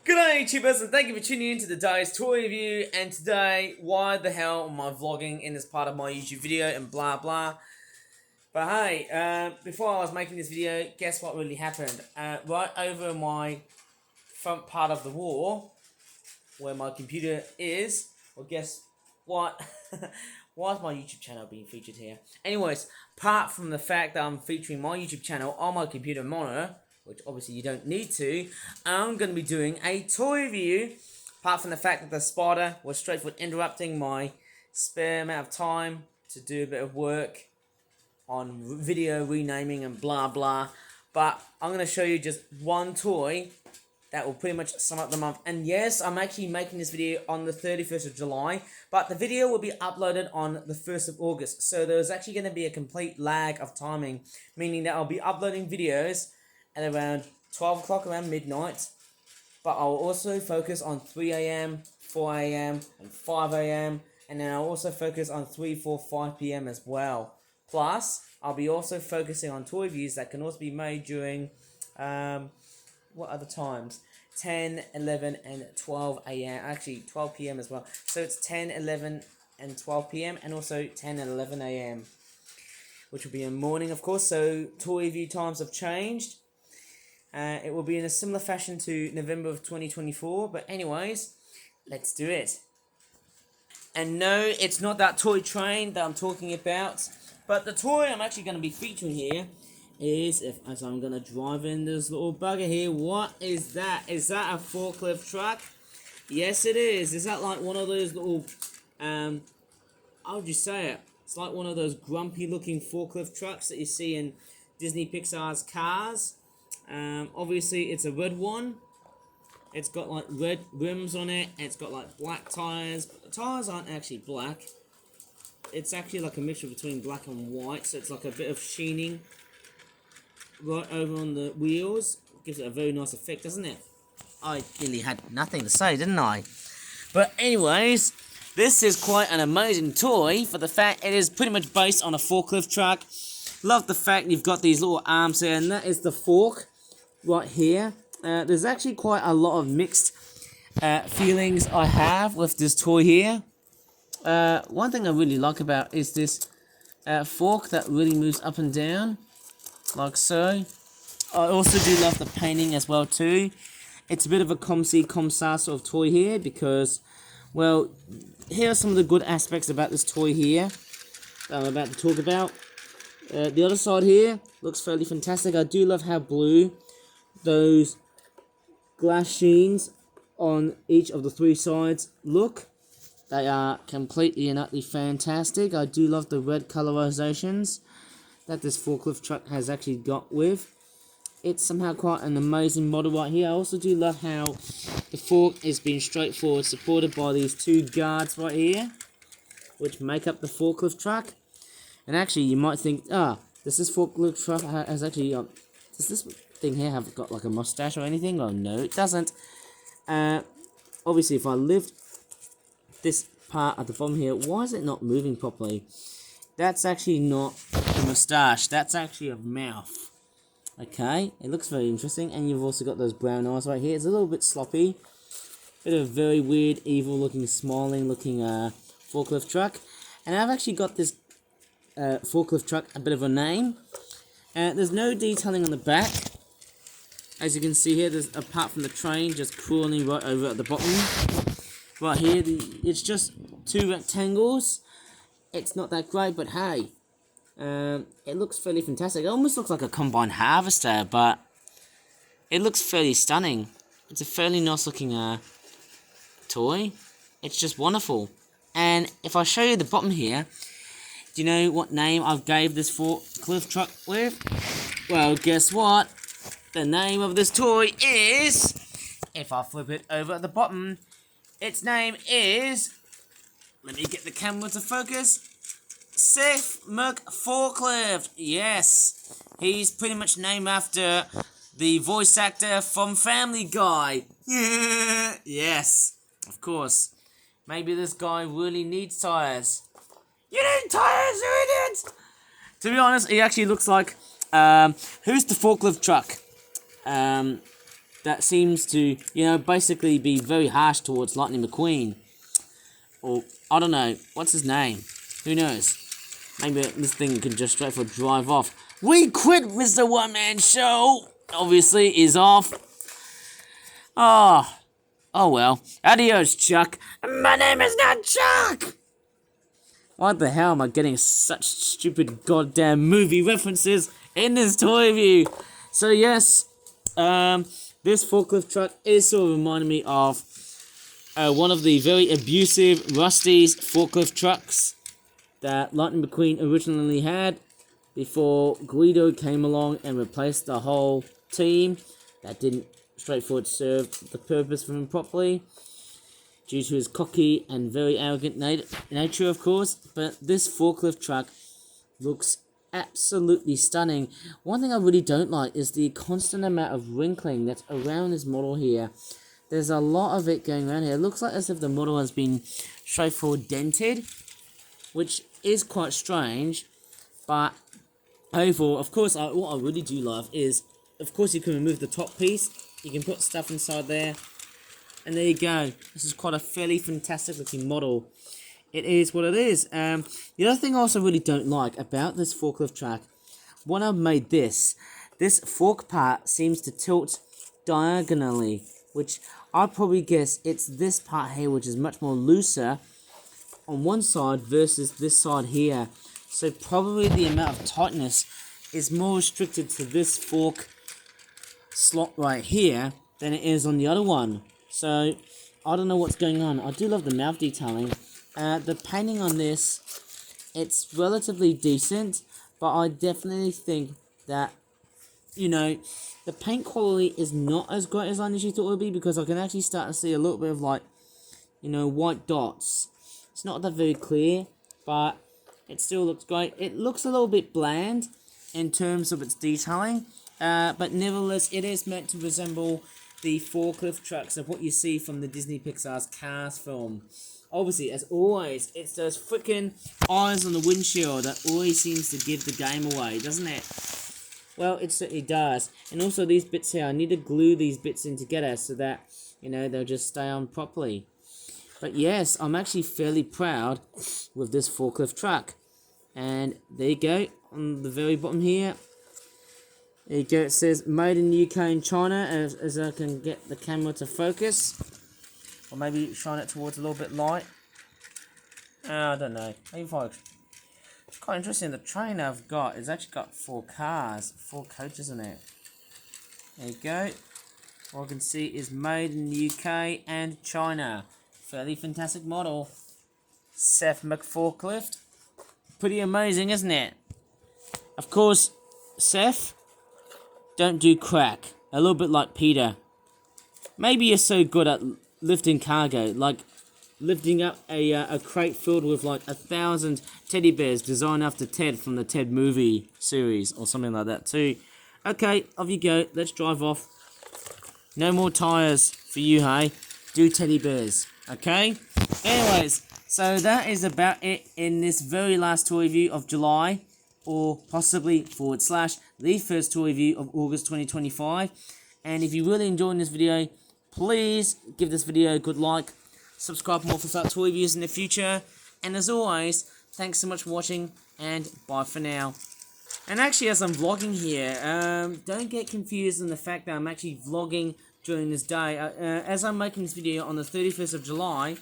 G'day YouTubers, and thank you for tuning in to today's toy review. And today, why the hell am I vlogging in this part of my YouTube video and blah blah. But hey, before I was making this video, guess what really happened? Right over my front part of the wall, where my computer is, well guess what? Why is my YouTube channel being featured here? Anyways, apart from the fact that I'm featuring my YouTube channel on my computer monitor, which obviously you don't need to, I'm going to be doing a toy review. Apart from the fact that the spider was straight for interrupting my spare amount of time to do a bit of work on video renaming and blah blah. But I'm going to show you just one toy that will pretty much sum up the month. And yes, I'm actually making this video on the 31st of July, but the video will be uploaded on the 1st of August. So there's actually going to be a complete lag of timing, meaning that I'll be uploading videos at around 12 o'clock, around midnight, but I'll also focus on 3 AM, 4 AM, and 5 AM, and then I'll also focus on 3, 4, 5 PM as well. Plus, I'll be also focusing on toy reviews that can also be made during, what other times? 10, 11, and 12 AM, actually 12 PM as well. So it's 10, 11, and 12 PM, and also 10 and 11 AM, which will be in the morning, of course, so toy review times have changed. It will be in a similar fashion to November of 2024, but anyways, let's do it. And no, it's not that toy train that I'm talking about, but the toy I'm actually going to be featuring here is, as I'm going to drive in this little bugger here, what is that? Is that a forklift truck? Yes, it is. Is that like one of those little, how would you say it? It's like one of those grumpy looking forklift trucks that you see in Disney Pixar's Cars. Obviously it's a red one. It's got like red rims on it, and it's got like black tires, but the tires aren't actually black. It's actually like a mixture between black and white, so it's like a bit of sheening right over on the wheels. Gives it a very nice effect, doesn't it? I really had nothing to say, didn't I? But anyways, this is quite an amazing toy for the fact it is pretty much based on a forklift truck. Love the fact you've got these little arms here, and that is the fork right here. There's actually quite a lot of mixed feelings I have with this toy here. One thing I really like about is this fork that really moves up and down, like so. I also do love the painting as well too. It's a bit of a com-see, com-sa sort of toy here because, well, here are some of the good aspects about this toy here that I'm about to talk about. The other side here looks fairly fantastic. I do love how blue those glass sheens on each of the three sides look. They are completely and utterly fantastic. I do love the red colorizations that this forklift truck has actually got with. It's somehow quite an amazing model right here. I also do love how the fork is being straightforward, supported by these two guards right here, which make up the forklift truck. And actually, you might think, does this forklift truck has actually, does this thing here have got like a mustache or anything? Oh no, it doesn't. Obviously, if I lift this part at the bottom here, why is it not moving properly? That's actually not a mustache. That's actually a mouth. Okay, it looks very interesting. And you've also got those brown eyes right here. It's a little bit sloppy. Bit of a very weird, evil-looking, smiling-looking forklift truck. And I've actually got this forklift truck a bit of a name. There's no detailing on the back. As you can see here, there's, apart from the train just crawling right over at the bottom. Right here, it's just two rectangles. It's not that great, but hey, it looks fairly fantastic. It almost looks like a combine harvester, but it looks fairly stunning. It's a fairly nice looking toy. It's just wonderful. And if I show you the bottom here, do you know what name I've gave this forklift truck with? Well, guess what? The name of this toy is, if I flip it over at the bottom, its name is, let me get the camera to focus, SETH McForklift. Yes, he's pretty much named after the voice actor from Family Guy. Yes, of course. Maybe this guy really needs tires. You need tires, you idiots! To be honest, he actually looks like, who's the forklift truck? that seems to, you know, basically be very harsh towards Lightning McQueen. Or, I don't know, what's his name? Who knows? Maybe this thing can just straight for drive off. We quit, Mr. One Man Show! Obviously, is off. Oh well. Adios, Chuck. My name is not Chuck! Why the hell am I getting such stupid goddamn movie references in this toy review? So yes, this forklift truck is sort of reminding me of one of the very abusive Rusty's forklift trucks that Lightning McQueen originally had before Guido came along and replaced the whole team. That didn't straightforward serve the purpose for him properly due to his cocky and very arrogant nature, of course. But this forklift truck looks absolutely stunning. One thing I really don't like is the constant amount of wrinkling that's around this model here. There's a lot of it going around here. It looks like as if the model has been straightforward dented, which is quite strange. But overall, of course, what I really do love is, of course, you can remove the top piece. You can put stuff inside there. And there you go. This is quite a fairly fantastic looking model. It is what it is. The other thing I also really don't like about this forklift truck, when I made this fork part seems to tilt diagonally, which I'd probably guess it's this part here which is much more looser on one side versus this side here. So probably the amount of tightness is more restricted to this fork slot right here than it is on the other one. So I don't know what's going on. I do love the mouth detailing. The painting on this, it's relatively decent, but I definitely think that, you know, the paint quality is not as great as I initially thought it would be, because I can actually start to see a little bit of, like, you know, white dots. It's not that very clear, but it still looks great. It looks a little bit bland in terms of its detailing, but nevertheless, it is meant to resemble the forklift trucks of what you see from the Disney Pixar's Cars film. Obviously, as always, it's those freaking eyes on the windshield that always seems to give the game away, doesn't it? Well, it certainly does. And also these bits here, I need to glue these bits in together so that, you know, they'll just stay on properly. But yes, I'm actually fairly proud with this forklift truck. And there you go, on the very bottom here. There you go, it says made in the UK and China, as I can get the camera to focus. Or maybe shine it towards a little bit light. I don't know. Maybe focus. It's quite interesting, the train I've got has actually got 4 cars, 4 coaches in it. There you go. All I can see is made in the UK and China. Fairly fantastic model. SETH McForklift. Pretty amazing, isn't it? Of course, SETH don't do crack. A little bit like Peter. Maybe you're so good at lifting cargo, like lifting up a crate filled with like 1,000 teddy bears designed after Ted from the Ted movie series or something like that too. Okay, off you go. Let's drive off. No more tires for you, hey? Do teddy bears, okay? Anyways, so that is about it in this very last toy review of July, or possibly / the first toy review of August 2025. And if you really enjoyed this video, please give this video a good like, subscribe for more for such toy reviews in the future, and as always, thanks so much for watching, and bye for now. And actually, as I'm vlogging here, don't get confused in the fact that I'm actually vlogging during this day. As I'm making this video on the 31st of July,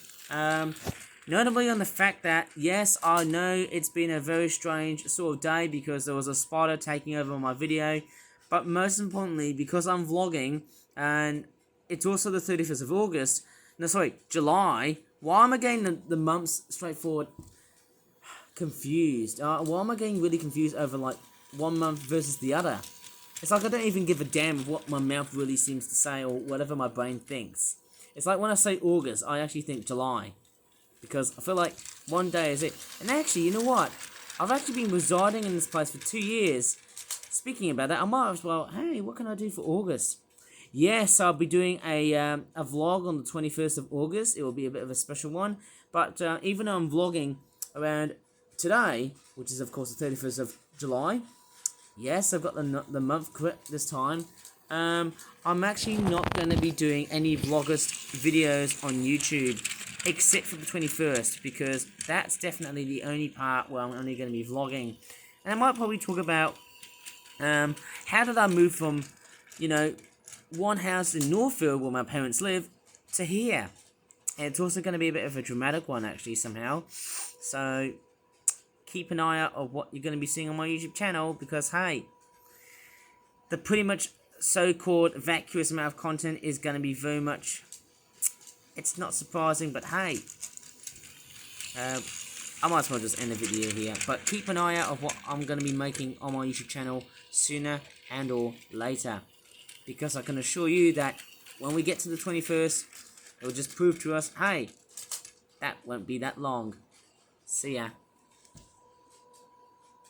notably on the fact that, yes, I know it's been a very strange sort of day because there was a spider taking over my video, but most importantly, because I'm vlogging, and it's also the 31st of August, no, sorry, July. Why am I getting the months straightforward confused? Why am I getting really confused over, like, one month versus the other? It's like I don't even give a damn of what my mouth really seems to say or whatever my brain thinks. It's like when I say August, I actually think July. Because I feel like one day is it. And actually, you know what? I've actually been residing in this place for 2 years. Speaking about that, I might as well, hey, what can I do for August? Yes, I'll be doing a vlog on the 21st of August. It will be a bit of a special one. But even though I'm vlogging around today, which is of course the 31st of July, yes, I've got the month correct this time. I'm actually not going to be doing any vloggers videos on YouTube, except for the 21st, because that's definitely the only part where I'm only going to be vlogging. And I might probably talk about how did I move from, you know, one house in Northfield where my parents live to here. And it's also going to be a bit of a dramatic one, actually, somehow. So keep an eye out of what you're going to be seeing on my YouTube channel, because hey, the pretty much so-called vacuous amount of content is going to be very much, it's not surprising, but hey, I might as well just end the video here. But keep an eye out of what I'm going to be making on my YouTube channel sooner and or later, because I can assure you that when we get to the 21st, it will just prove to us, hey, that won't be that long. See ya.